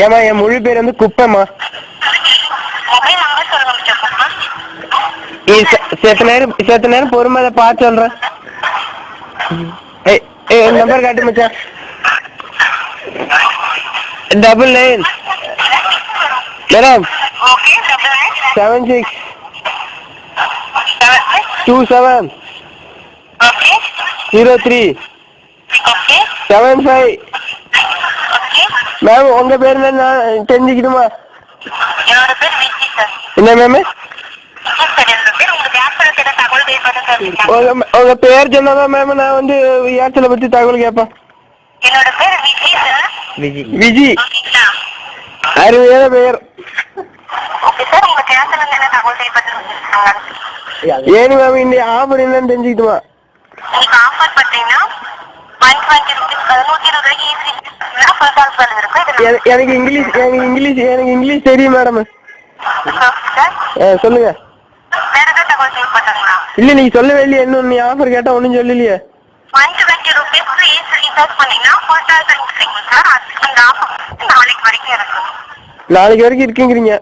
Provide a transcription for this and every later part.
ஏமா என் முழு பேர் வந்து குப்பைமா. செத்த நேரம் பொறுமை அதை பார்த்து சொல்றேன். நம்பர் காட்டு மச்சான். 99 மேடம் 76 27 03 75. மேம் உங்க பேர் என்ன தெரிஞ்சுக்கிட்டுமா? என்ன மேம் உங்க பேர் சொன்னதான் மேம் நான் வந்து ஏர்டெல்லை பத்தி தகவல் கேட்பேன். விஜி அருமையான பெயர். ஏன்னு மேம் இன்னைக்கு ஆஃபர் என்னன்னு தெரிஞ்சுக்கிட்டுமா? எனக்கு இங்கிலீஷ் தெரியும் மேடம். சொல்லுங்க. இல்ல நீங்க சொல்லவே இல்லையே, இன்னும் நீ ஆஃபர் கேட்டா ஒன்னும் சொல்லலையே. நாளைக்கு வரைக்கும் இருக்குங்கிறீங்க.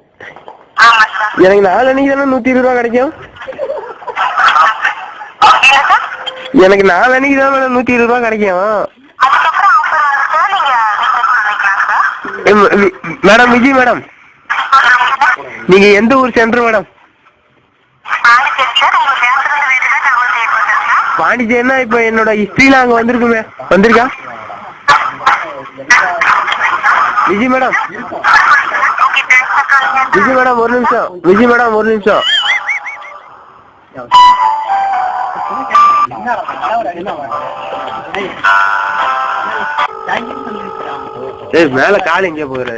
எனக்கு நாளன்னைக்கு தானே 120 ரூபா கிடைக்கும். எனக்கு நாளன்னைக்கு தான் மேடம் 120 ரூபா கிடைக்கும். மேடம் விஜய் மேடம், நீங்க எந்த ஊர் சென்டர் மேடம்? பாண்டிச்சேரினா இப்ப என்னோட ஹிஸ்டரியில அங்க வந்திருக்குமே, வந்திருக்கா விஜய் மேடம்? விஜய் மேடம் ஒரு நிமிஷம். விஜய் மேடம் ஒரு நிமிஷம். மேல கால் எங்கே போகுது?